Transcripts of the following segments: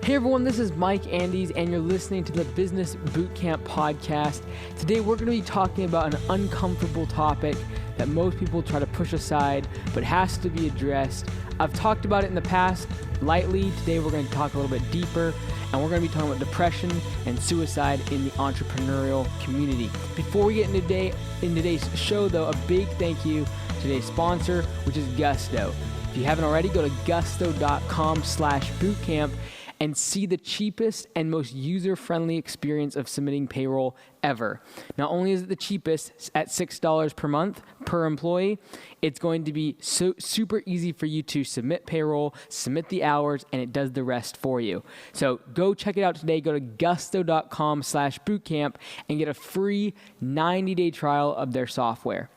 Hey everyone, this is Mike Andes, and you're listening to the Business Bootcamp podcast. Today we're going to be talking about an uncomfortable topic that most people try to push aside, but has to be addressed. I've talked about it in the past lightly. Today we're going to talk a little bit deeper, and we're going to be talking about depression and suicide in the entrepreneurial community. Before we get into today's show, though, a big thank you to today's sponsor, which is Gusto. If you haven't already, go to gusto.com/bootcamp and see the cheapest and most user-friendly experience of submitting payroll ever. Not only is it the cheapest at $6 per month per employee, it's going to be super easy for you to submit payroll, submit the hours, and it does the rest for you. So go check it out today. Go to gusto.com/bootcamp and get a free 90-day trial of their software.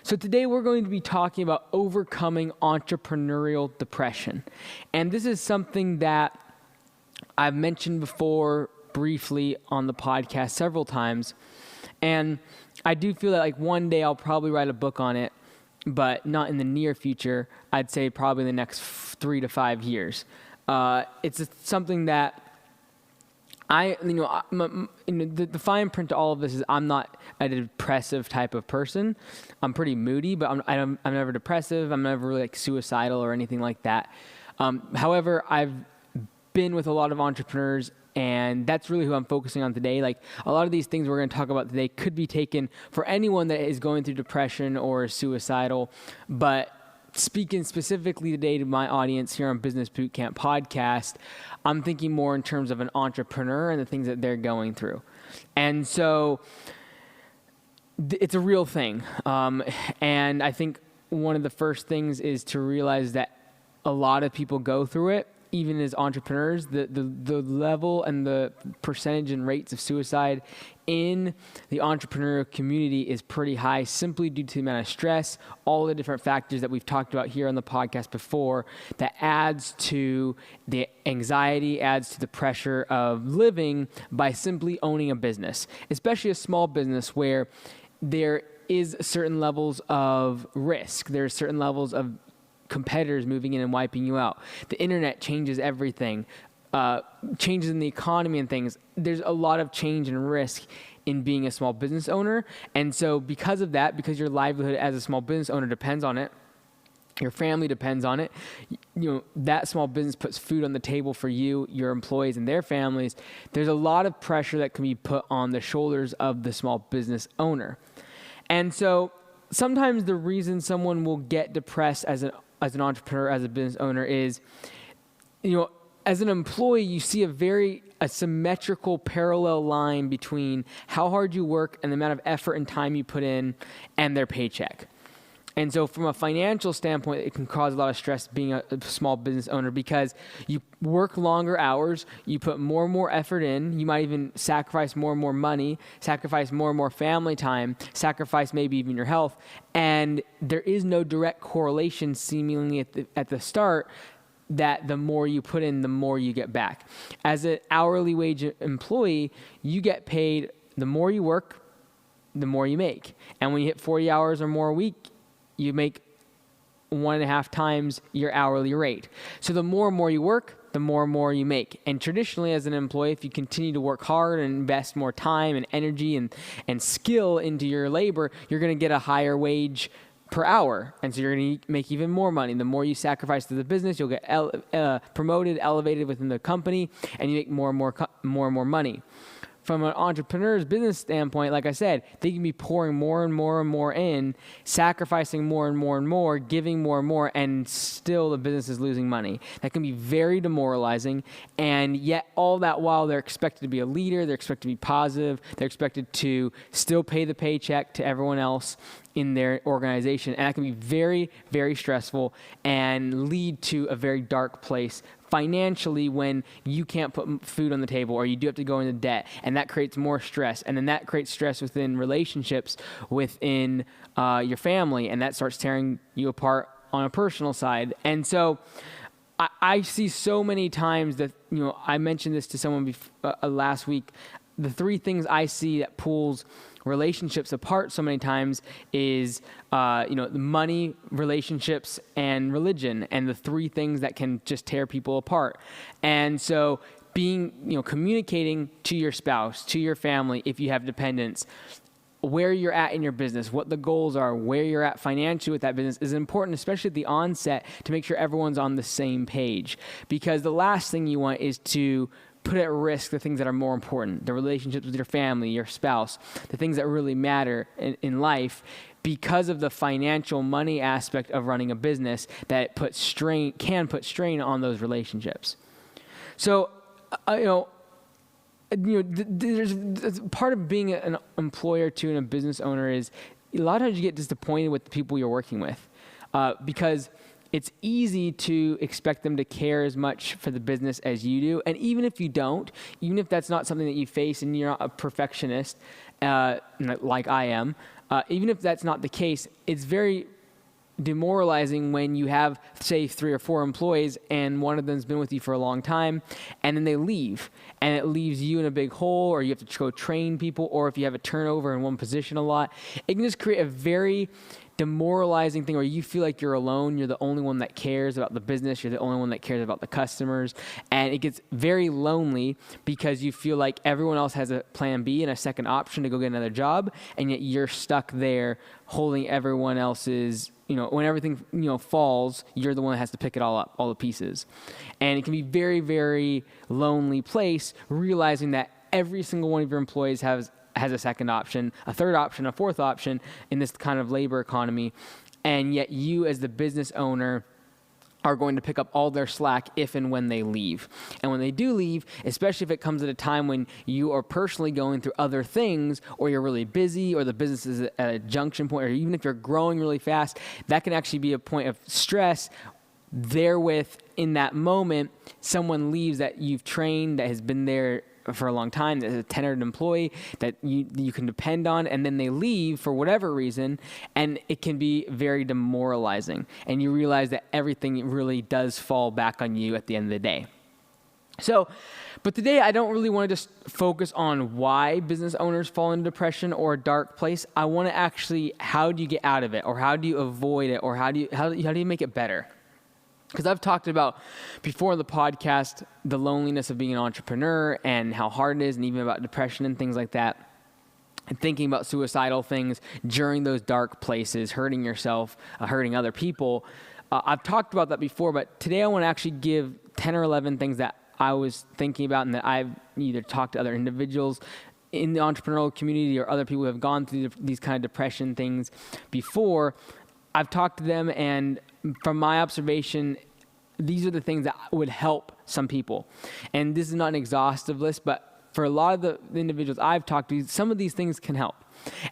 So today we're going to be talking about overcoming entrepreneurial depression. And this is something that I've mentioned before briefly on the podcast several times. And I do feel that one day I'll probably write a book on it, but not in the near future. I'd say probably in the next 3 to 5 years. It's something that the fine print to all of this is I'm not a depressive type of person. I'm pretty moody, but I'm never depressive. I'm never really suicidal or anything like that. However, I've been with a lot of entrepreneurs, and that's really who I'm focusing on today. A lot of these things we're going to talk about today could be taken for anyone that is going through depression or is suicidal, but speaking specifically today to my audience here on Business Bootcamp podcast, I'm thinking more in terms of an entrepreneur and the things that they're going through. And so it's a real thing. And I think one of the first things is to realize that a lot of people go through it. Even as entrepreneurs, the level and the percentage and rates of suicide in the entrepreneurial community is pretty high, simply due to the amount of stress, all the different factors that we've talked about here on the podcast before, that adds to the anxiety, adds to the pressure of living by simply owning a business, especially a small business where there is certain levels of risk. There's certain levels of competitors moving in and wiping you out. The internet changes everything, changes in the economy and things. There's a lot of change and risk in being a small business owner. And so because of that, because your livelihood as a small business owner depends on it, your family depends on it, that small business puts food on the table for you, your employees, and their families. There's a lot of pressure that can be put on the shoulders of the small business owner. And so sometimes the reason someone will get depressed as an entrepreneur, as a business owner is, as an employee, you see a symmetrical parallel line between how hard you work and the amount of effort and time you put in and their paycheck. And so from a financial standpoint, it can cause a lot of stress being a small business owner, because you work longer hours, you put more and more effort in, you might even sacrifice more and more money, sacrifice more and more family time, sacrifice maybe even your health, and there is no direct correlation seemingly at the start that the more you put in, the more you get back. As an hourly wage employee, you get paid the more you work, the more you make. And when you hit 40 hours or more a week, you make 1.5 times your hourly rate. So the more and more you work, the more and more you make. And traditionally, as an employee, if you continue to work hard and invest more time and energy and skill into your labor, you're going to get a higher wage per hour. And so you're going to make even more money. The more you sacrifice to the business, you'll get promoted, elevated within the company, and you make more and more money. From an entrepreneur's business standpoint, like I said, they can be pouring more and more and more in, sacrificing more and more and more, giving more and more, and still the business is losing money. That can be very demoralizing, and yet all that while they're expected to be a leader, they're expected to be positive, they're expected to still pay the paycheck to everyone else in their organization, and that can be very, very stressful and lead to a very dark place financially when you can't put food on the table, or you do have to go into debt, and that creates more stress, and then that creates stress within relationships within your family, and that starts tearing you apart on a personal side. And so I see so many times that, I mentioned this to someone last week, the three things I see that pulls relationships apart so many times is, the money, relationships, and religion, and the three things that can just tear people apart. And so communicating to your spouse, to your family, if you have dependents, where you're at in your business, what the goals are, where you're at financially with that business is important, especially at the onset, to make sure everyone's on the same page. Because the last thing you want is to put at risk the things that are more important, the relationships with your family, your spouse, the things that really matter in life, because of the financial money aspect of running a business that can put strain on those relationships. So, there's part of being an employer too and a business owner is a lot of times you get disappointed with the people you're working with, because it's easy to expect them to care as much for the business as you do. And even if you don't, even if that's not something that you face and you're not a perfectionist, like I am, even if that's not the case, it's very demoralizing when you have, say, 3 or 4 employees and one of them's been with you for a long time and then they leave and it leaves you in a big hole, or you have to go train people, or if you have a turnover in one position a lot, it can just create a very demoralizing thing where you feel like you're alone. You're the only one that cares about the business. You're the only one that cares about the customers. And it gets very lonely because you feel like everyone else has a plan B and a second option to go get another job. And yet you're stuck there holding everyone else's, when everything, falls, you're the one that has to pick it all up, all the pieces. And it can be very, very lonely place, realizing that every single one of your employees has a second option, a third option, a fourth option in this kind of labor economy. And yet you as the business owner are going to pick up all their slack if and when they leave. And when they do leave, especially if it comes at a time when you are personally going through other things, or you're really busy, or the business is at a junction point, or even if you're growing really fast, that can actually be a point of stress. Therewith, in that moment, someone leaves that you've trained, that has been there for a long time, that is a tenured employee that you can depend on, and then they leave for whatever reason, and it can be very demoralizing. And you realize that everything really does fall back on you at the end of the day. So, but today I don't really want to just focus on why business owners fall into depression or a dark place. I want to actually, how do you get out of it, or how do you avoid it, or how do you make it better? Because I've talked about before in the podcast the loneliness of being an entrepreneur and how hard it is, and even about depression and things like that, and thinking about suicidal things during those dark places, hurting yourself, hurting other people. I've talked about that before, but today I want to actually give 10 or 11 things that I was thinking about and that I've either talked to other individuals in the entrepreneurial community or other people who have gone through these kind of depression things before. I've talked to them, and from my observation, these are the things that would help some people. And this is not an exhaustive list, but for a lot of the individuals I've talked to, some of these things can help.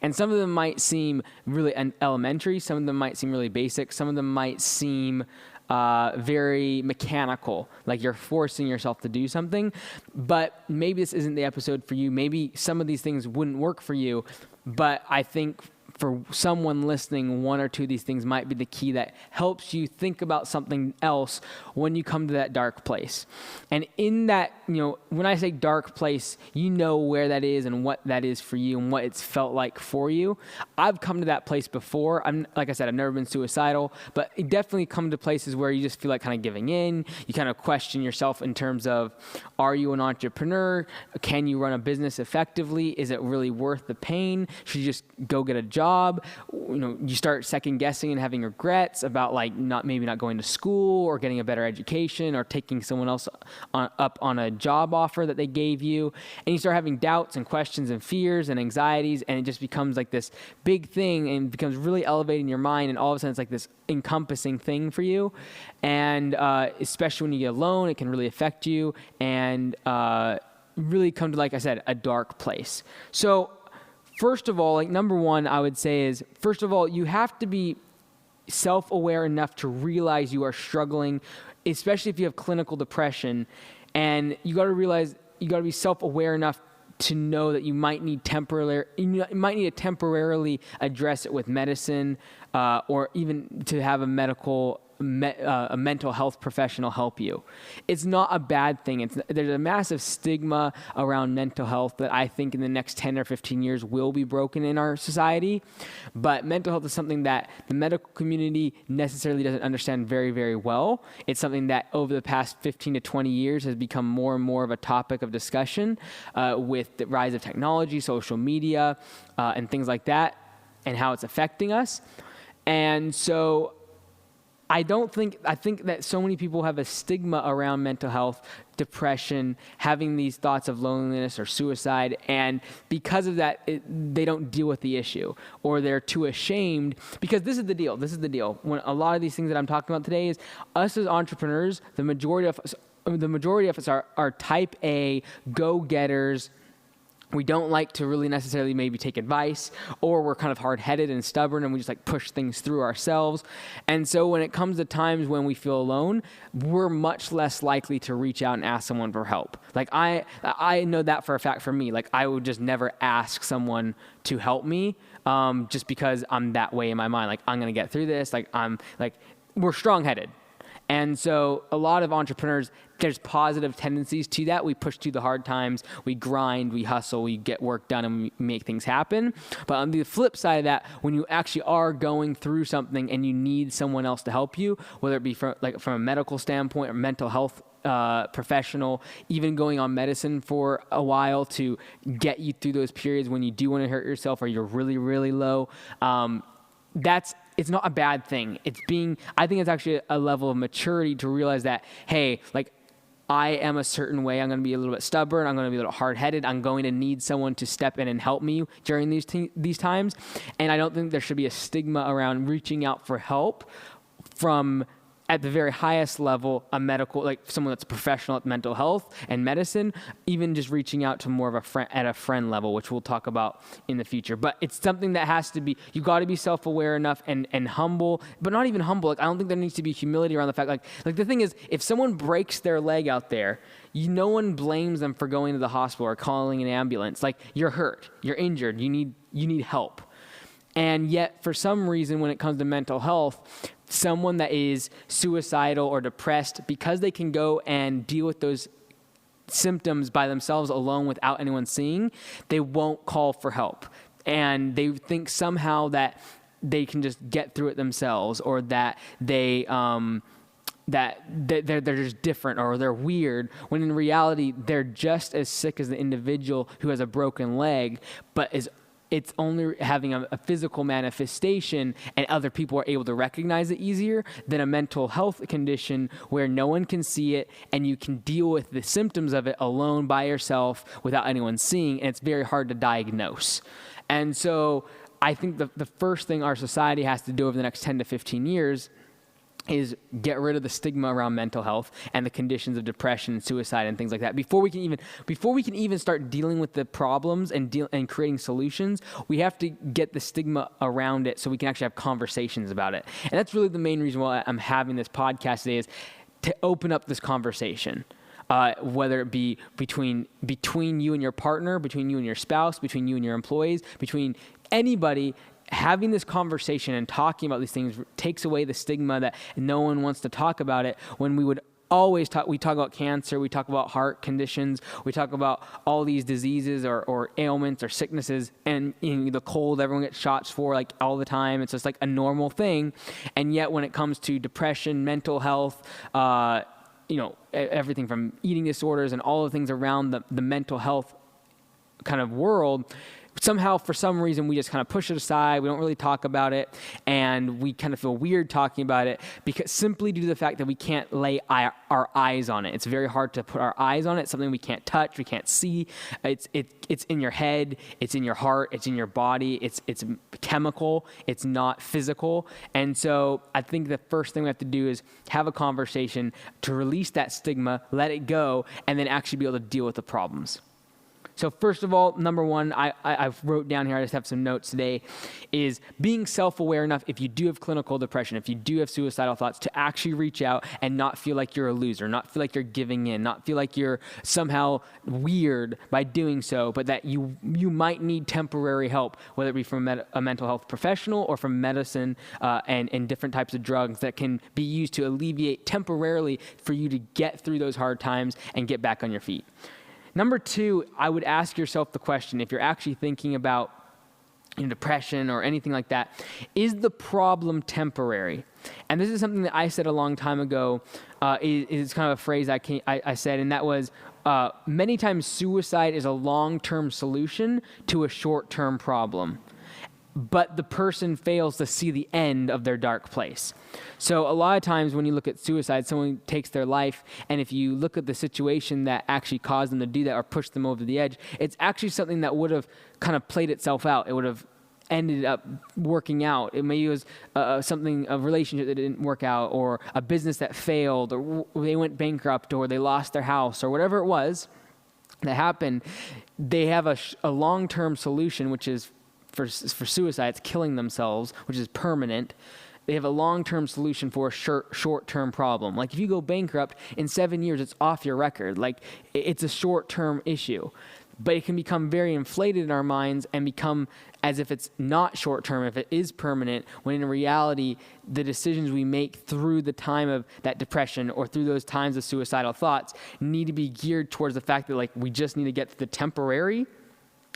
And some of them might seem really elementary, some of them might seem really basic, some of them might seem very mechanical, like you're forcing yourself to do something. But maybe this isn't the episode for you. Maybe some of these things wouldn't work for you, but I think for someone listening, one or two of these things might be the key that helps you think about something else when you come to that dark place. And in that, when I say dark place, where that is and what that is for you and what it's felt like for you. I've come to that place before. Like I said, I've never been suicidal, but it definitely come to places where you just feel like kind of giving in. You kind of question yourself in terms of, are you an entrepreneur? Can you run a business effectively? Is it really worth the pain? Should you just go get a job? You start second guessing and having regrets about maybe not going to school or getting a better education or taking someone else up on a job offer that they gave you. And you start having doubts and questions and fears and anxieties, and it just becomes like this big thing and becomes really elevated in your mind. And all of a sudden it's like this encompassing thing for you. And especially when you get alone, it can really affect you and really come to, like I said, a dark place. So first of all, number one, I would say is, first of all, you have to be self-aware enough to realize you are struggling, especially if you have clinical depression. And you got to realize, you got to be self-aware enough to know that you might need to temporarily address it with medicine, or even to have a medical a mental health professional help you. It's not a bad thing. There's a massive stigma around mental health that I think in the next 10 or 15 years will be broken in our society. But mental health is something that the medical community necessarily doesn't understand very, very well. It's something that over the past 15 to 20 years has become more and more of a topic of discussion with the rise of technology, social media, and things like that, and how it's affecting us. And so I think that so many people have a stigma around mental health, depression, having these thoughts of loneliness or suicide, and because of that, they don't deal with the issue, or they're too ashamed, because this is the deal. When a lot of these things that I'm talking about today is us as entrepreneurs, the majority of us are type A go-getters. We don't like to really necessarily maybe take advice, or we're kind of hard-headed and stubborn and we just like push things through ourselves. And so when it comes to times when we feel alone, we're much less likely to reach out and ask someone for help. Like I know that for a fact for me. Like I would just never ask someone to help me just because I'm that way in my mind. Like I'm going to get through this. We're strong-headed. And so a lot of entrepreneurs, there's positive tendencies to that. We push through the hard times, we grind, we hustle, we get work done, and we make things happen. But on the flip side of that, when you actually are going through something and you need someone else to help you, whether it be from a medical standpoint or mental health professional, even going on medicine for a while to get you through those periods when you do want to hurt yourself or you're really, really low, it's not a bad thing. I think it's actually a level of maturity to realize that, hey, like I am a certain way. I'm going to be a little bit stubborn. I'm going to be a little hard-headed. I'm going to need someone to step in and help me during these times. And I don't think there should be a stigma around reaching out for help from, at the very highest level, a medical, like someone that's a professional at mental health and medicine, even just reaching out to more of a friend at a friend level, which we'll talk about in the future. But it's something that has to be, you got to be self-aware enough and humble, but not even humble. Like I don't think there needs to be humility around the fact, like the thing is, if someone breaks their leg out there, no one blames them for going to the hospital or calling an ambulance. Like you're hurt, you're injured, you need help. And yet, for some reason, when it comes to mental health, someone that is suicidal or depressed, because they can go and deal with those symptoms by themselves alone without anyone seeing, they won't call for help. And they think somehow that they can just get through it themselves, or that they're just different, or they're weird, when in reality, they're just as sick as the individual who has a broken leg, but it's only having a physical manifestation, and other people are able to recognize it easier than a mental health condition where no one can see it and you can deal with the symptoms of it alone by yourself without anyone seeing, and it's very hard to diagnose. And so I think the first thing our society has to do over the next 10 to 15 years is get rid of the stigma around mental health and the conditions of depression and suicide and things like that. Before we can even start dealing with the problems and creating solutions, we have to get the stigma around it so we can actually have conversations about it. And that's really the main reason why I'm having this podcast today, is to open up this conversation. Whether it be between you and your partner, between you and your spouse, between you and your employees, between anybody. Having this conversation and talking about these things takes away the stigma that no one wants to talk about it, when we would always we talk about cancer, we talk about heart conditions, we talk about all these diseases or ailments or sicknesses, and the cold everyone gets shots for like all the time. It's just like a normal thing. And yet when it comes to depression, mental health, everything from eating disorders and all the things around the mental health kind of world, somehow, for some reason, we just kind of push it aside. We don't really talk about it, and we kind of feel weird talking about it, because simply due to the fact that we can't lay our eyes on it. It's very hard to put our eyes on it. It's something we can't touch, we can't see. It's in your head, it's in your heart, it's in your body. It's chemical. It's not physical. And so I think the first thing we have to do is have a conversation to release that stigma, let it go, and then actually be able to deal with the problems. So first of all, number one, I've wrote down here, I just have some notes today, is being self-aware enough if you do have clinical depression, if you do have suicidal thoughts, to actually reach out and not feel like you're a loser, not feel like you're giving in, not feel like you're somehow weird by doing so, but that you might need temporary help, whether it be from a mental health professional or from medicine and different types of drugs that can be used to alleviate temporarily for you to get through those hard times and get back on your feet. Number two, I would ask yourself the question, if you're actually thinking about depression or anything like that, is the problem temporary? And this is something that I said a long time ago. Is kind of a phrase I said, and that was, many times suicide is a long-term solution to a short-term problem, but the person fails to see the end of their dark place. So a lot of times when you look at suicide, someone takes their life, and if you look at the situation that actually caused them to do that or pushed them over the edge, it's actually something that would have kind of played itself out. It would have ended up working out. It maybe was a relationship that didn't work out, or a business that failed, or they went bankrupt, or they lost their house, or whatever it was that happened. They have a long-term solution, which is for suicide, it's killing themselves, which is permanent. They have a long-term solution for a short-term problem. Like if you go bankrupt, in 7 years, it's off your record. Like it's a short-term issue. But it can become very inflated in our minds and become as if it's not short-term, if it is permanent, when in reality, the decisions we make through the time of that depression or through those times of suicidal thoughts need to be geared towards the fact that we just need to get to the temporary.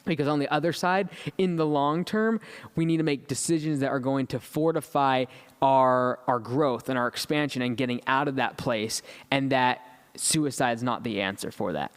Because on the other side, in the long term, we need to make decisions that are going to fortify our growth and our expansion and getting out of that place, and that suicide is not the answer for that.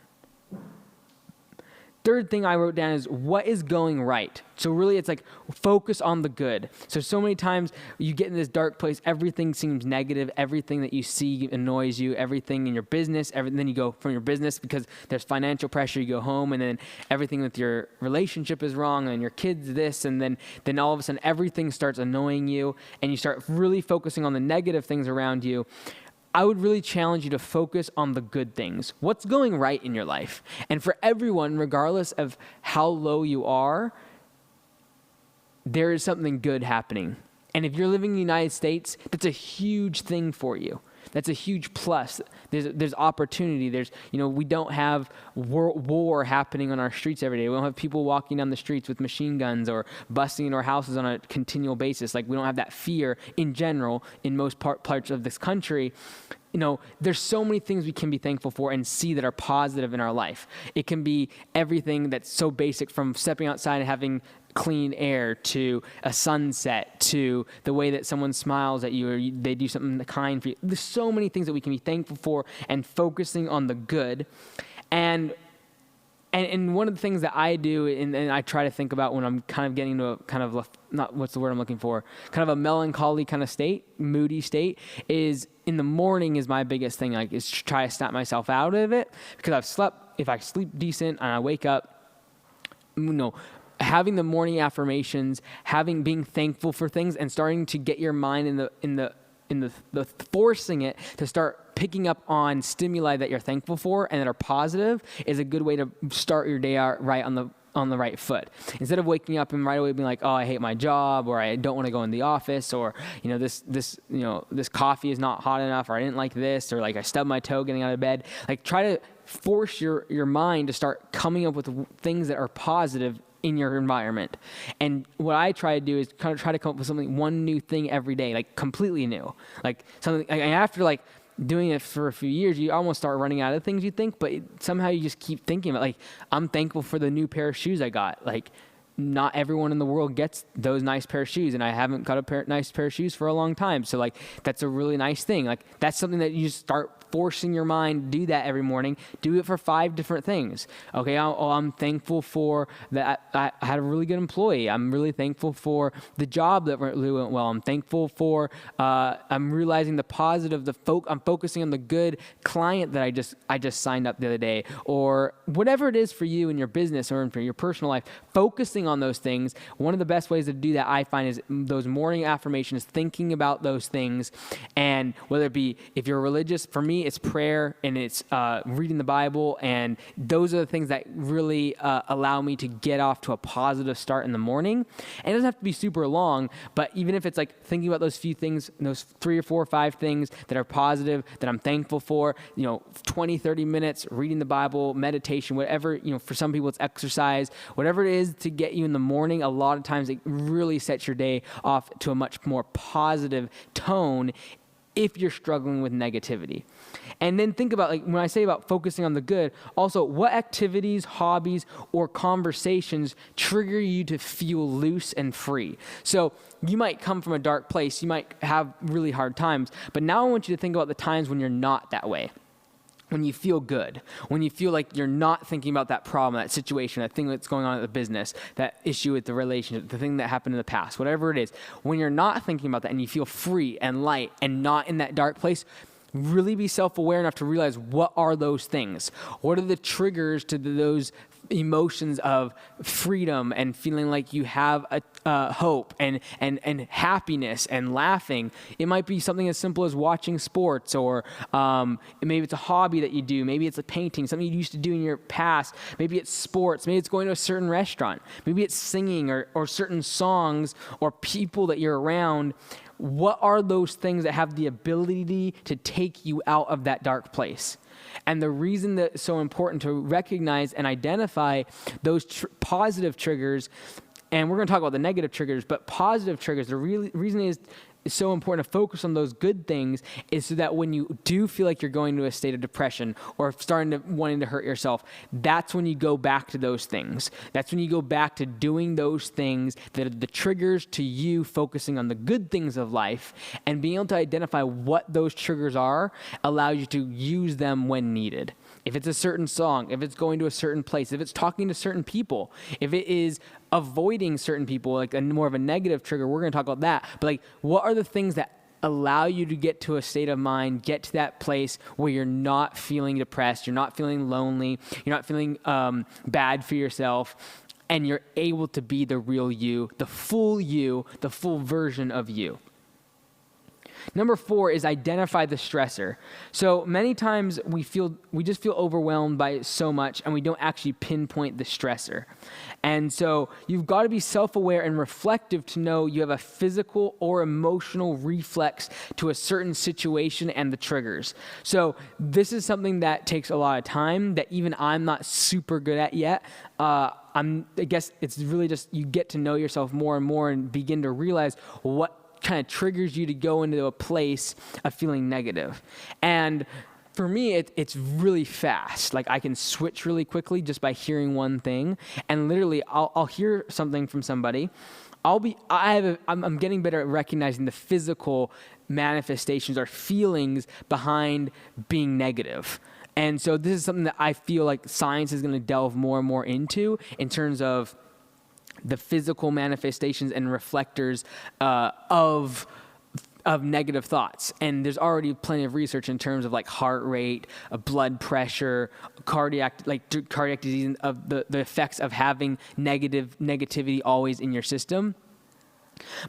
Third thing I wrote down is what is going right. So really it's like focus on the good. So many times you get in this dark place, everything seems negative, everything that you see annoys you, everything in your business, then you go from your business because there's financial pressure, you go home, and then everything with your relationship is wrong, and your kids this, and then all of a sudden everything starts annoying you, and you start really focusing on the negative things around you. I would really challenge you to focus on the good things. What's going right in your life? And for everyone, regardless of how low you are, there is something good happening. And if you're living in the United States, that's a huge thing for you. That's a huge plus. There's opportunity. We don't have war happening on our streets every day. We don't have people walking down the streets with machine guns or busting into our houses on a continual basis. We don't have that fear in general in most parts of this country. There's so many things we can be thankful for and see that are positive in our life. It can be everything that's so basic, from stepping outside and having clean air, to a sunset, to the way that someone smiles at you, or they do something kind for you. There's so many things that we can be thankful for, and focusing on the good. And one of the things that I do, and I try to think about when I'm kind of getting into a kind of not what's the word I'm looking for, kind of a melancholy kind of state, moody state, is in the morning is my biggest thing. Is to try to snap myself out of it, because I've slept. If I sleep decent and I wake up, having the morning affirmations, being thankful for things, and starting to get your mind in the forcing it to start picking up on stimuli that you're thankful for and that are positive, is a good way to start your day out right on the right foot. Instead of waking up and right away being like, oh, I hate my job, or I don't want to go in the office, or this coffee is not hot enough, or I didn't like this, or I stubbed my toe getting out of bed. Try to force your mind to start coming up with things that are positive in your environment. And what I try to do is kind of try to come up with one new thing every day, completely new. Something, and after doing it for a few years, you almost start running out of things you think, but somehow you just keep thinking about, I'm thankful for the new pair of shoes I got. Not everyone in the world gets those nice pair of shoes, and I haven't got a nice pair of shoes for a long time. So that's a really nice thing. That's something that you start forcing your mind to do that every morning. Do it for 5 different things. Okay, I'm thankful for that. I had a really good employee. I'm really thankful for the job that really went well. I'm thankful for, I'm realizing the positive, I'm focusing on the good client that I just signed up the other day, or whatever it is for you in your business or for your personal life, focusing on those things. One of the best ways to do that, I find, is those morning affirmations, thinking about those things. And whether it be, if you're religious, for me, me, it's prayer and it's reading the Bible. And those are the things that really allow me to get off to a positive start in the morning. And it doesn't have to be super long, but even if it's like thinking about those few things, those 3 or 4 or 5 things that are positive, that I'm thankful for, 20, 30 minutes, reading the Bible, meditation, whatever, for some people it's exercise, whatever it is to get you in the morning, a lot of times it really sets your day off to a much more positive tone if you're struggling with negativity. And then think about, like, when I say about focusing on the good, also what activities, hobbies, or conversations trigger you to feel loose and free. So you might come from a dark place, you might have really hard times, but now I want you to think about the times when you're not that way. When you feel good, when you feel like you're not thinking about that problem, that situation, that thing that's going on at the business, that issue with the relationship, the thing that happened in the past, whatever it is, when you're not thinking about that and you feel free and light and not in that dark place, really be self-aware enough to realize what are those things? What are the triggers to those emotions of freedom and feeling like you have a hope and happiness and laughing? It might be something as simple as watching sports, or maybe it's a hobby that you do. Maybe it's a painting, something you used to do in your past. Maybe it's sports. Maybe it's going to a certain restaurant. Maybe it's singing or certain songs or people that you're around. What are those things that have the ability to take you out of that dark place? And the reason that it's so important to recognize and identify those positive triggers, and we're going to talk about the negative triggers, but positive triggers, the reason is it's so important to focus on those good things is so that when you do feel like you're going to a state of depression or starting to wanting to hurt yourself, that's when you go back to those things. That's when you go back to doing those things that are the triggers to you focusing on the good things of life, and being able to identify what those triggers are allows you to use them when needed. If it's a certain song, if it's going to a certain place, if it's talking to certain people, if it is avoiding certain people, like more of a negative trigger, we're going to talk about that. But like, what are the things that allow you to get to a state of mind, get to that place where you're not feeling depressed, you're not feeling lonely, you're not feeling bad for yourself, and you're able to be the real you, the full version of you. Number 4 is identify the stressor. So many times we just feel overwhelmed by it so much, and we don't actually pinpoint the stressor. And so you've got to be self-aware and reflective to know you have a physical or emotional reflex to a certain situation and the triggers. So this is something that takes a lot of time that even I'm not super good at yet. I guess it's really just you get to know yourself more and more and begin to realize what kind of triggers you to go into a place of feeling negative. And for me, it's really fast. Like, I can switch really quickly just by hearing one thing. And literally, I'll hear something from somebody. I'm getting better at recognizing the physical manifestations or feelings behind being negative. And so this is something that I feel like science is going to delve more and more into in terms of the physical manifestations and reflectors of negative thoughts. And there's already plenty of research in terms of like heart rate, blood pressure, cardiac disease, of the effects of having negativity always in your system.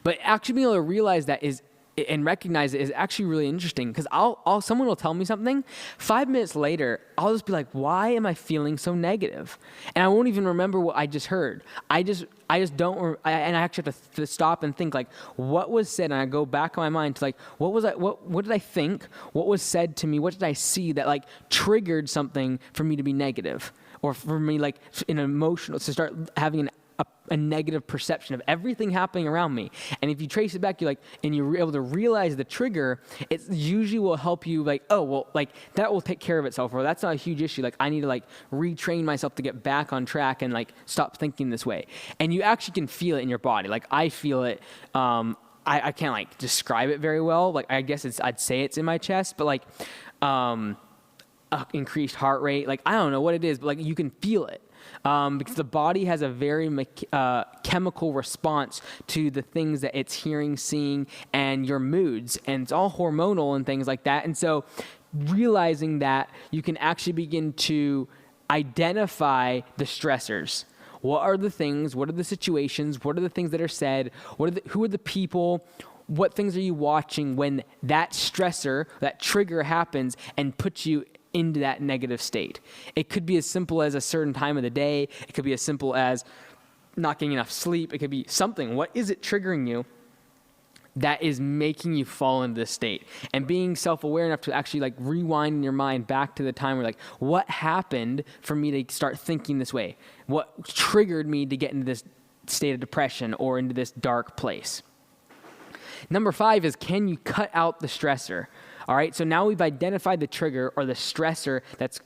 But actually being able to realize that and recognize it is actually really interesting, because someone will tell me something, 5 minutes later, I'll just be like, why am I feeling so negative? And I won't even remember what I just heard. I actually have to stop and think, like, what was said? And I go back in my mind to like, what did I think? What was said to me? What did I see that like triggered something for me to be negative, or for me like an emotional, to start having a negative perception of everything happening around me. And if you trace it back, and you're able to realize the trigger, it usually will help you like, oh, well, like that will take care of itself, or that's not a huge issue. Like, I need to like retrain myself to get back on track and like stop thinking this way. And you actually can feel it in your body. Like, I feel it. I can't like describe it very well. Like, I guess I'd say it's in my chest, but like, increased heart rate, like, I don't know what it is, but like you can feel it. Because the body has a very chemical response to the things that it's hearing, seeing, and your moods. And it's all hormonal and things like that. And so realizing that, you can actually begin to identify the stressors. What are the things? What are the situations? What are the things that are said? Who are the people? What things are you watching when that stressor, that trigger happens and puts you into that negative state? It could be as simple as a certain time of the day. It could be as simple as not getting enough sleep. It could be something. What is it triggering you that is making you fall into this state? And being self-aware enough to actually like rewind in your mind back to the time where like, what happened for me to start thinking this way? What triggered me to get into this state of depression or into this dark place? Number 5 is, can you cut out the stressor? All right, so now we've identified the trigger or the stressor that's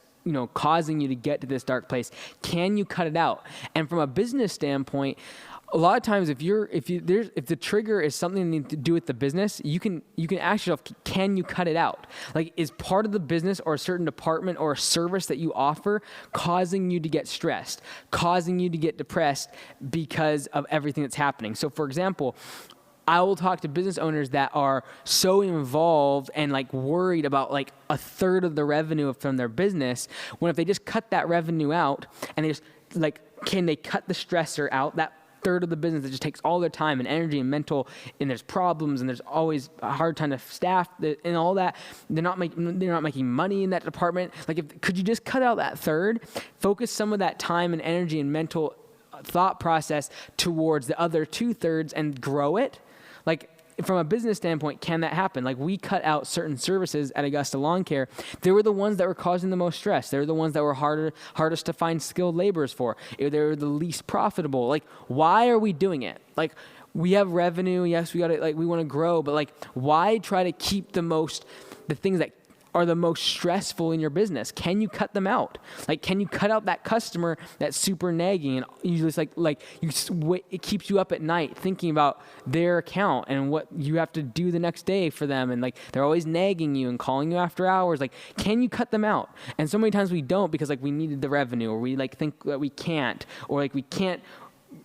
causing you to get to this dark place. Can you cut it out? And from a business standpoint, a lot of times if the trigger is something to do with the business, you can ask yourself, can you cut it out? Like, is part of the business or a certain department or a service that you offer causing you to get stressed, causing you to get depressed because of everything that's happening? So for example, I will talk to business owners that are so involved and like worried about like a third of the revenue from their business, when if they just cut that revenue out and they just like, can they cut the stressor out, that third of the business that just takes all their time and energy and mental, and there's problems and there's always a hard time to staff and all that. They're not making money in that department. Like, could you just cut out that third, focus some of that time and energy and mental thought process towards the other 2/3 and grow it? Like, from a business standpoint, can that happen? Like, we cut out certain services at Augusta Lawn Care. They were the ones that were causing the most stress. They were the ones that were hardest to find skilled laborers for. They were the least profitable. Like, why are we doing it? Like, we have revenue. Yes, we want to grow, but like, why try to keep the things that are the most stressful in your business? Can you cut them out? Like, can you cut out that customer that's super nagging and you just it keeps you up at night thinking about their account and what you have to do the next day for them, and like they're always nagging you and calling you after hours? Like, can you cut them out? And so many times we don't, because like we needed the revenue, or we like think that we can't, or like we can't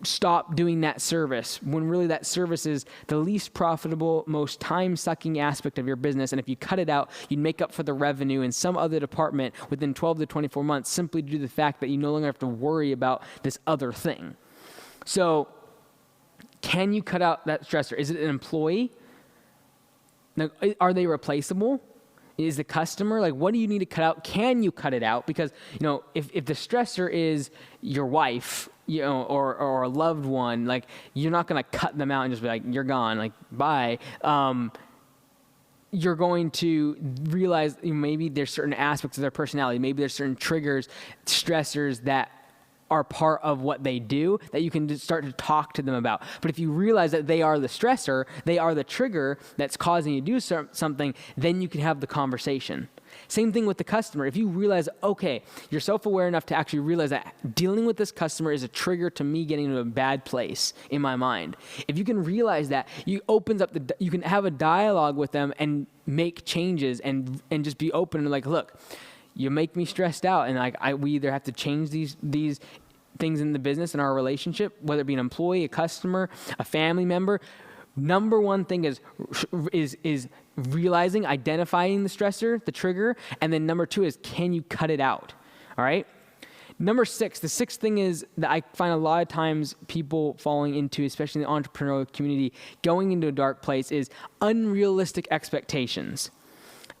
stop doing that service, when really that service is the least profitable, most time-sucking aspect of your business. And if you cut it out, you'd make up for the revenue in some other department within 12 to 24 months, simply due to the fact that you no longer have to worry about this other thing. So can you cut out that stressor? Is it an employee? Now, are they replaceable? Is the customer? Like, what do you need to cut out? Can you cut it out? Because, if the stressor is your wife, or a loved one, like, you're not going to cut them out and just be like, you're gone, like, bye. You're going to realize maybe there's certain aspects of their personality, maybe there's certain triggers, stressors that are part of what they do that you can just start to talk to them about. But if you realize that they are the stressor, they are the trigger that's causing you to do something, then you can have the conversation. Same thing with the customer. If you realize, okay, you're self-aware enough to actually realize that dealing with this customer is a trigger to me getting into a bad place in my mind. If you can realize that, you can have a dialogue with them and make changes and just be open and like, look, you make me stressed out, and we either have to change these things in the business and our relationship, whether it be an employee, a customer, a family member. Number one thing is realizing, identifying the stressor, the trigger, and then number 2 is, can you cut it out? All right. Number 6, the 6th thing is that I find a lot of times people falling into, especially in the entrepreneurial community, going into a dark place, is unrealistic expectations.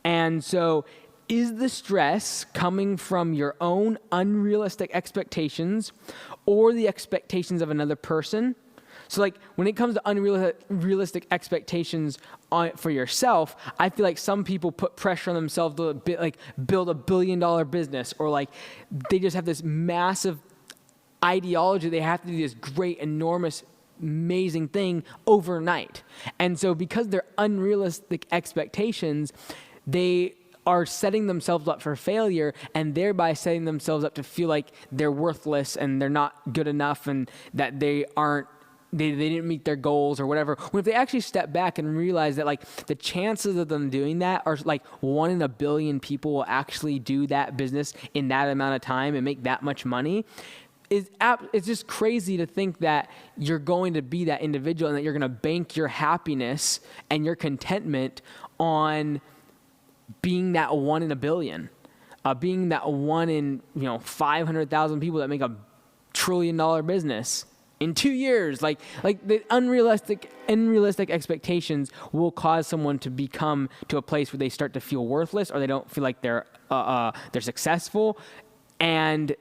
And so, is the stress coming from your own unrealistic expectations or the expectations of another person? So like, when it comes to unrealistic expectations for yourself, I feel like some people put pressure on themselves to build $1 billion business, or like they just have this massive ideology. They have to do this great, enormous, amazing thing overnight. And so because they're unrealistic expectations, they are setting themselves up for failure, and thereby setting themselves up to feel like they're worthless and they're not good enough, and that they didn't meet their goals or whatever. When if they actually step back and realize that like the chances of them doing that are like 1 in a billion people will actually do that business in that amount of time and make that much money, it's just crazy to think that you're going to be that individual and that you're going to bank your happiness and your contentment on being that 1 in a billion, being that 1 in 500,000 people that make $1 trillion business. in 2 years. Like the unrealistic expectations will cause someone to become to a place where they start to feel worthless, or they don't feel like they're successful. And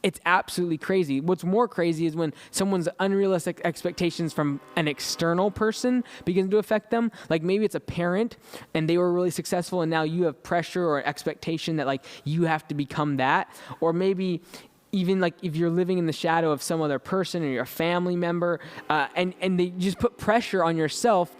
it's absolutely crazy. What's more crazy is when someone's unrealistic expectations from an external person begin to affect them. Like maybe it's a parent and they were really successful, and now you have pressure or expectation that like you have to become that. Or maybe even like if you're living in the shadow of some other person or you're a family member, and they just put pressure on yourself,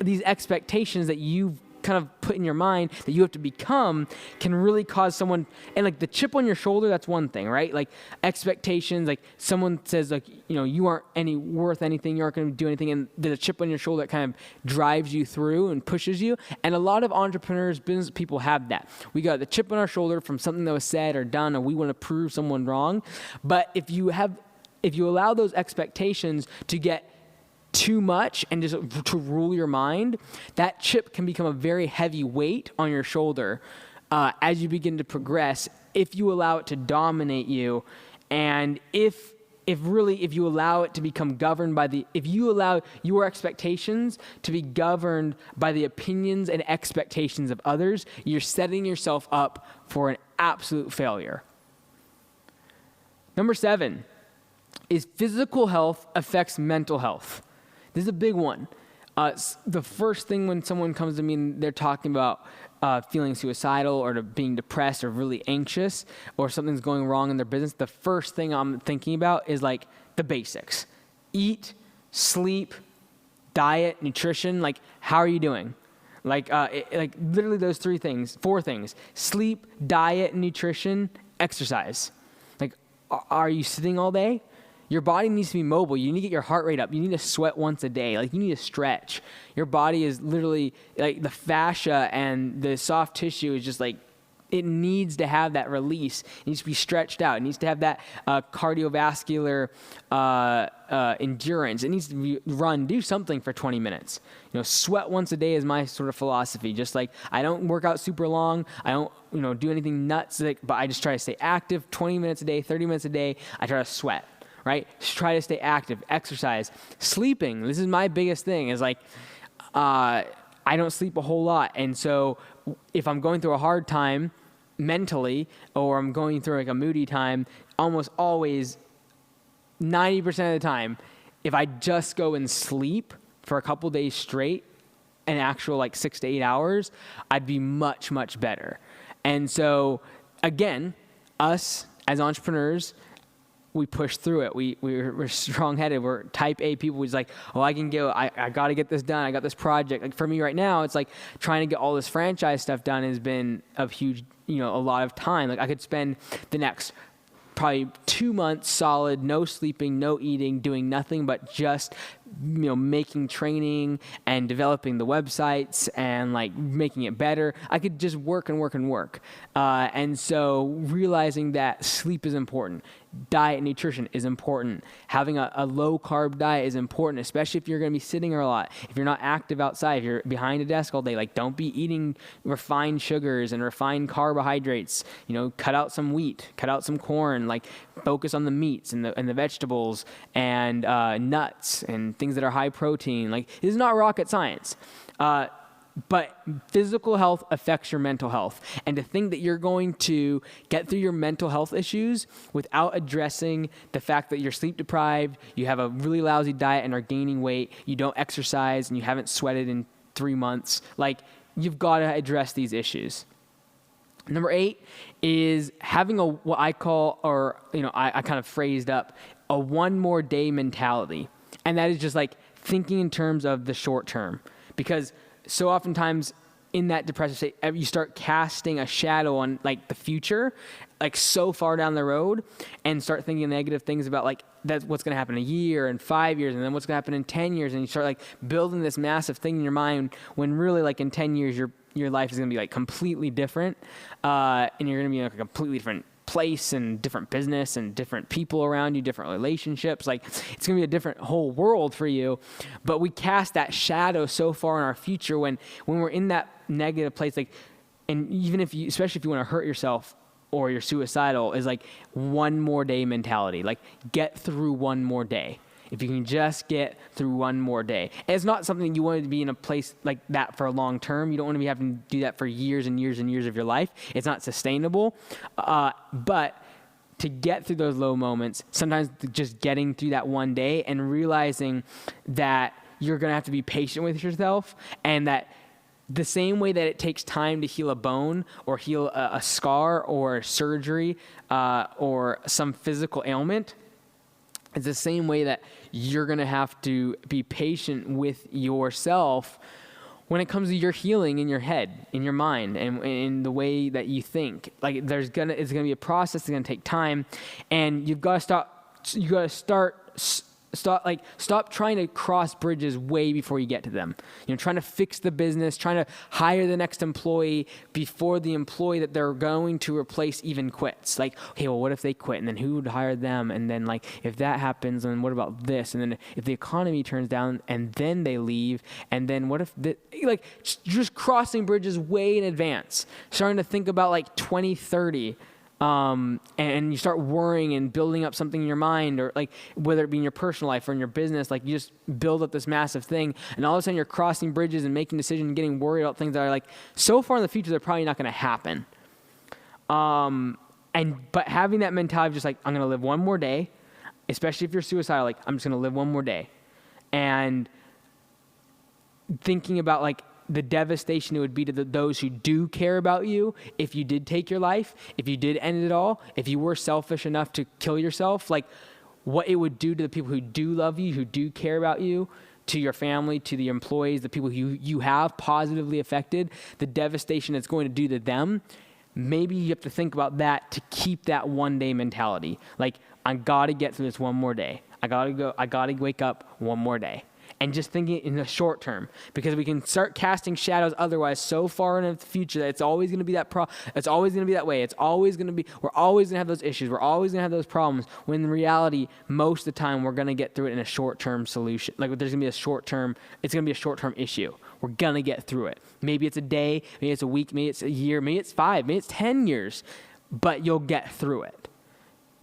these expectations that you've kind of put in your mind that you have to become can really cause someone, and like the chip on your shoulder, that's one thing, right? Like expectations, like someone says like, you aren't worth anything, you aren't going to do anything, and there's a chip on your shoulder that kind of drives you through and pushes you. And a lot of entrepreneurs, business people have that. We got the chip on our shoulder from something that was said or done, and we want to prove someone wrong. But if you allow those expectations to get too much and just to rule your mind, that chip can become a very heavy weight on your shoulder as you begin to progress, if you allow it to dominate you. And if you allow it to become governed by if you allow your expectations to be governed by the opinions and expectations of others, you're setting yourself up for an absolute failure. Number 7 is physical health affects mental health. This is a big one. The first thing when someone comes to me and they're talking about feeling suicidal or being depressed or really anxious or something's going wrong in their business, the first thing I'm thinking about is like the basics. Eat, sleep, diet, nutrition. Like, how are you doing? Like literally those 4 things: sleep, diet, nutrition, exercise. Like, are you sitting all day? Your body needs to be mobile. You need to get your heart rate up. You need to sweat once a day. Like, you need to stretch. Your body is literally like the fascia and the soft tissue is just like, it needs to have that release. It needs to be stretched out. It needs to have that cardiovascular endurance. It needs to do something for 20 minutes. Sweat once a day is my sort of philosophy. Just like I don't work out super long. I don't, do anything nuts, but I just try to stay active 20 minutes a day, 30 minutes a day. I try to sweat. Right? Just try to stay active, exercise. Sleeping, this is my biggest thing, is like, I don't sleep a whole lot. And so if I'm going through a hard time mentally, or I'm going through like a moody time, almost always 90% of the time, if I just go and sleep for a couple days straight, an actual like 6 to 8 hours, I'd be much, much better. And so again, us as entrepreneurs, we push through it. We're strong-headed. We're type A people. We're just like, I can go. I got to get this done. I got this project. Like for me right now, it's like trying to get all this franchise stuff done has been a huge, a lot of time. Like I could spend the next probably 2 months solid, no sleeping, no eating, doing nothing but just, making training and developing the websites and like making it better. I could just work and work and work. And so realizing that sleep is important. Diet and nutrition is important. Having a low carb diet is important, especially if you're going to be sitting a lot. If you're not active outside, if you're behind a desk all day, like don't be eating refined sugars and refined carbohydrates. Cut out some wheat, cut out some corn, like focus on the meats and the vegetables and nuts and things that are high protein. Like this is not rocket science. But physical health affects your mental health. And to think that you're going to get through your mental health issues without addressing the fact that you're sleep deprived, you have a really lousy diet and are gaining weight, you don't exercise, and you haven't sweated in 3 months, like you've got to address these issues. Number 8 is having what I call, or I kind of phrased up, a one more day mentality. And that is just like thinking in terms of the short term. Because so oftentimes in that depressive state, you start casting a shadow on like the future, like so far down the road, and start thinking negative things about like that's what's going to happen in a year and 5 years, and then what's going to happen in 10 years. And you start like building this massive thing in your mind when really like in 10 years, your life is going to be like completely different. And you're going to be in like a completely different place and different business and different people around you, different relationships. Like it's going to be a different whole world for you. But we cast that shadow so far in our future when we're in that negative place, like, and even especially if you want to hurt yourself or you're suicidal, is like one more day mentality, like get through one more day. If you can just get through one more day. And it's not something you want to be in a place like that for a long term. You don't want to be having to do that for years and years and years of your life. It's not sustainable. But to get through those low moments, sometimes just getting through that one day and realizing that you're going to have to be patient with yourself, and that the same way that it takes time to heal a bone or heal a scar or surgery or some physical ailment, it's the same way that you're going to have to be patient with yourself when it comes to your healing in your head, in your mind, and in the way that you think. Like it's going to be a process. It's going to take time, and you've got to stop trying to cross bridges way before you get to them. Trying to fix the business, trying to hire the next employee before the employee that they're going to replace even quits. Like, okay, well, what if they quit? And then who would hire them? And then if that happens, then what about this? And then if the economy turns down and then they leave, and then what if just crossing bridges way in advance, starting to think about 2030. And you start worrying and building up something in your mind, or whether it be in your personal life or in your business, you just build up this massive thing, and all of a sudden you're crossing bridges and making decisions and getting worried about things that are so far in the future they're probably not going to happen. But having that mentality of just I'm going to live one more day, especially if you're suicidal, I'm just going to live one more day, and thinking about the devastation it would be to those who do care about you if you did take your life, if you did end it all, if you were selfish enough to kill yourself, what it would do to the people who do love you, who do care about you, to your family, to the employees, the people who you have positively affected, the devastation it's going to do to them. Maybe you have to think about that to keep that one day mentality. I got to get through this one more day. I got to wake up one more day. And just thinking in the short term, because we can start casting shadows otherwise so far into the future that it's always going to be it's always going to be that way. It's always going to be, we're always going to have those issues. We're always going to have those problems, when in reality, most of the time we're going to get through it in a short-term solution. There's going to be it's going to be a short-term issue. We're going to get through it. Maybe it's a day, maybe it's a week, maybe it's a year, maybe it's 5, maybe it's 10 years, but you'll get through it.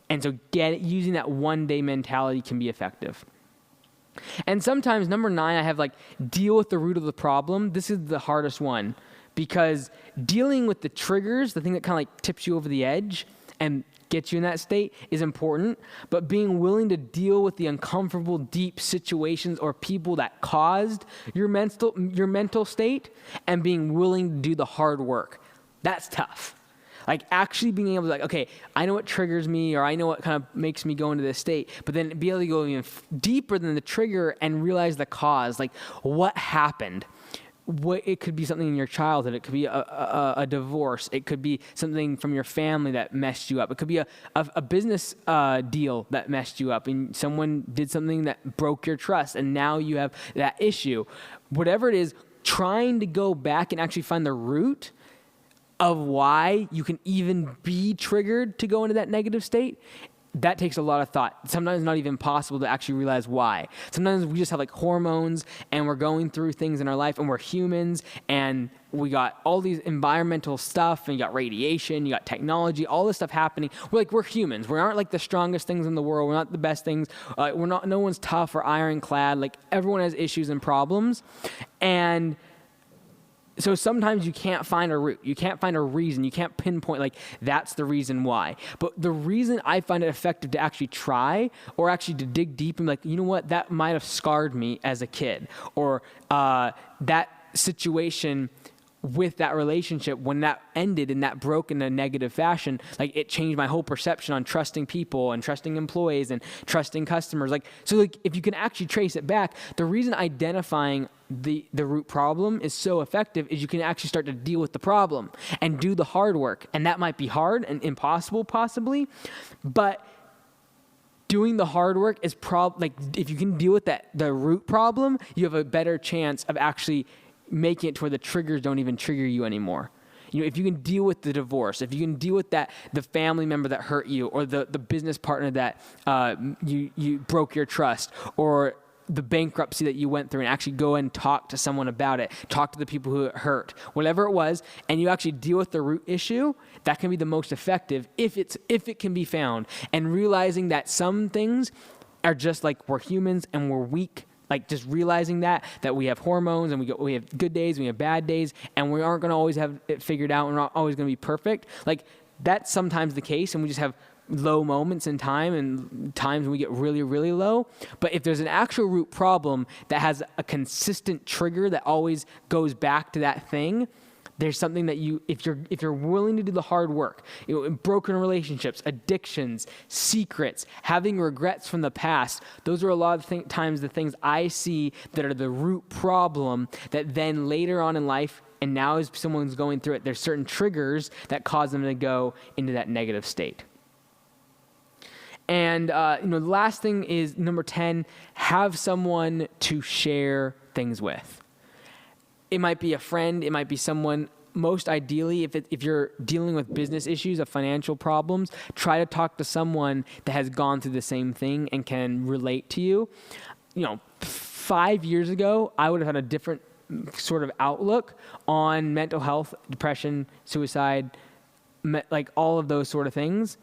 And so using that one-day mentality can be effective. And sometimes, number 9, I have deal with the root of the problem. This is the hardest one, because dealing with the triggers, the thing that kind of tips you over the edge and gets you in that state, is important. But being willing to deal with the uncomfortable, deep situations or people that caused your mental state, and being willing to do the hard work, that's tough. Actually being able to okay, I know what triggers me, or I know what kind of makes me go into this state, but then be able to go even deeper than the trigger and realize the cause, what happened. It could be something in your childhood. It could be a divorce. It could be something from your family that messed you up. It could be a business deal that messed you up, and someone did something that broke your trust, and now you have that issue. Whatever it is, trying to go back and actually find the root of why you can even be triggered to go into that negative state, that takes a lot of thought. Sometimes it's not even possible to actually realize why. Sometimes we just have hormones, and we're going through things in our life, and we're humans, and we got all these environmental stuff, and you got radiation, you got technology, all this stuff happening. We're humans. We aren't the strongest things in the world. We're not the best things. No one's tough or ironclad. Everyone has issues and problems. And so sometimes you can't find a root. You can't find a reason. You can't pinpoint that's the reason why. But the reason I find it effective to actually try, or actually to dig deep and you know what, that might have scarred me as a kid, or that situation with that relationship, when that ended and that broke in a negative fashion, it changed my whole perception on trusting people and trusting employees and trusting customers. So if you can actually trace it back, the reason identifying the root problem is so effective is you can actually start to deal with the problem and do the hard work. And that might be hard and impossible possibly, but doing the hard work is if you can deal with the root problem, you have a better chance of actually making it to where the triggers don't even trigger you anymore. If you can deal with the divorce, if you can deal with the family member that hurt you, or the business partner that you broke your trust, or the bankruptcy that you went through, and actually go and talk to someone about it, talk to the people who it hurt, whatever it was, and you actually deal with the root issue, that can be the most effective if it can be found. And realizing that some things are just like we're humans and we're weak. Like just realizing that we have hormones and we have good days, we have bad days, and we aren't going to always have it figured out. We're not always going to be perfect. Like that's sometimes the case, and we just have low moments in time and times when we get really, really low. But if there's an actual root problem that has a consistent trigger that always goes back to that thing, there's something that if you're willing to do the hard work, broken relationships, addictions, secrets, having regrets from the past, those are a lot of times the things I see that are the root problem that then later on in life, and now as someone's going through it, there's certain triggers that cause them to go into that negative state. And the last thing is number 10, have someone to share things with. It might be a friend, it might be someone. Most ideally, if you're dealing with business issues of financial problems, try to talk to someone that has gone through the same thing and can relate to you. 5 years ago, I would have had a different sort of outlook on mental health, depression, suicide, like all of those sort of things.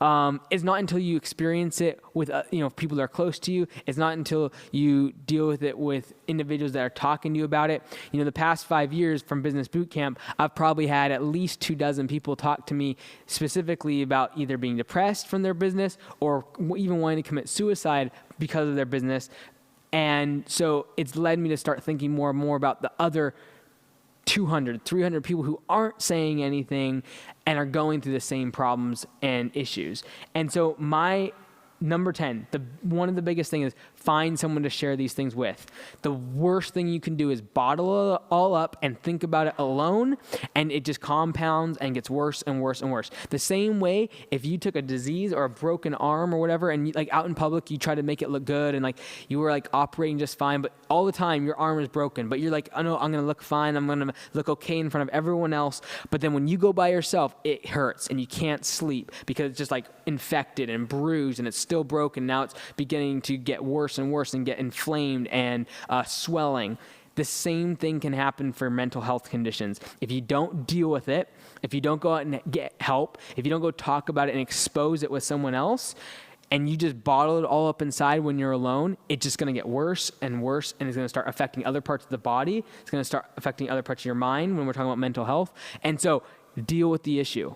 It's not until you experience it with people that are close to you. It's not until you deal with it with individuals that are talking to you about it. The past 5 years from Business Bootcamp, I've probably had at least 24 people talk to me specifically about either being depressed from their business or even wanting to commit suicide because of their business. And so it's led me to start thinking more and more about the other 200, 300 people who aren't saying anything and are going through the same problems and issues. And so my number 10, one of the biggest things is find someone to share these things with. The worst thing you can do is bottle it all up and think about it alone, and it just compounds and gets worse and worse and worse. The same way, if you took a disease or a broken arm or whatever, and out in public, you try to make it look good, and you were operating just fine, but all the time your arm is broken, but you're oh no, I'm going to look fine, I'm going to look okay in front of everyone else. But then when you go by yourself, it hurts and you can't sleep because it's just infected and bruised and it's still broken. Now it's beginning to get worse and worse and get inflamed and swelling. The same thing can happen for mental health conditions. If you don't deal with it, if you don't go out and get help, if you don't go talk about it and expose it with someone else, and you just bottle it all up inside when you're alone, it's just going to get worse and worse, and it's going to start affecting other parts of the body. It's going to start affecting other parts of your mind when we're talking about mental health. And so deal with the issue.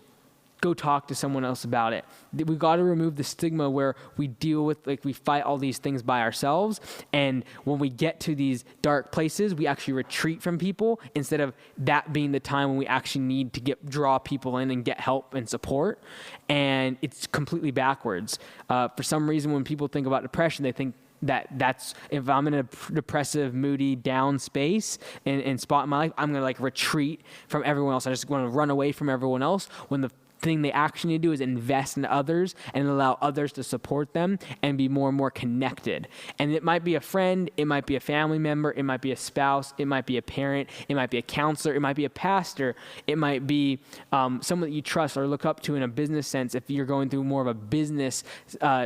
Go talk to someone else about it. We've got to remove the stigma where we deal with, we fight all these things by ourselves. And when we get to these dark places, we actually retreat from people instead of that being the time when we actually need to draw people in and get help and support. And it's completely backwards. For some reason, when people think about depression, they think that's if I'm in a depressive, moody, down space and spot in my life, I'm going to retreat from everyone else. I just want to run away from everyone else, when the thing they actually need to do is invest in others and allow others to support them and be more and more connected. And it might be a friend, it might be a family member, it might be a spouse, it might be a parent, it might be a counselor, it might be a pastor, it might be someone that you trust or look up to in a business sense if you're going through more of a business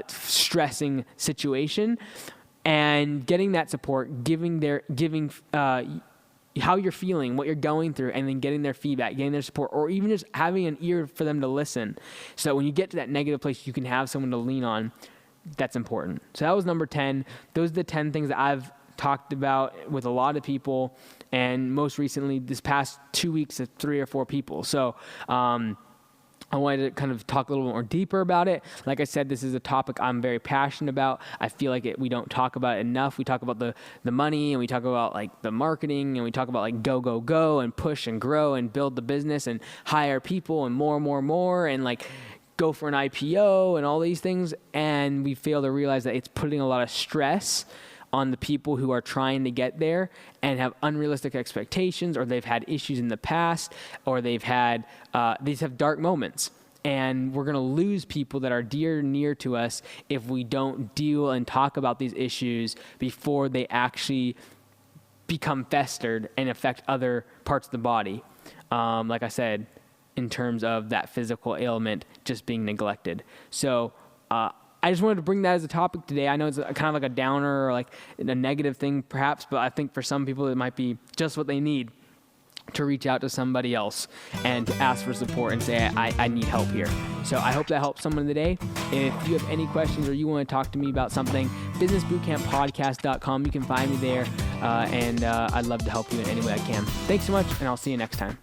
stressing situation. And getting that support, giving how you're feeling, what you're going through, and then getting their feedback, getting their support, or even just having an ear for them to listen. So that when you get to that negative place, you can have someone to lean on. That's important. So that was number 10. Those are the 10 things that I've talked about with a lot of people, and most recently this past 2 weeks of 3 or 4 people. So I wanted to kind of talk a little bit more deeper about it. Like I said, this is a topic I'm very passionate about. I feel like we don't talk about it enough. We talk about the money, and we talk about the marketing, and we talk about go, and push and grow and build the business and hire people and more, and go for an IPO and all these things. And we fail to realize that it's putting a lot of stress on the people who are trying to get there and have unrealistic expectations, or they've had issues in the past, or they've had these have dark moments. And we're going to lose people that are dear and near to us if we don't deal and talk about these issues before they actually become festered and affect other parts of the body. Like I said, in terms of that physical ailment just being neglected. So I just wanted to bring that as a topic today. I know it's kind of like a downer or a negative thing perhaps, but I think for some people it might be just what they need. to reach out to somebody else and to ask for support and say, I need help here. So I hope that helps someone today. If you have any questions or you want to talk to me about something, businessbootcamppodcast.com. You can find me there, and I'd love to help you in any way I can. Thanks so much, and I'll see you next time.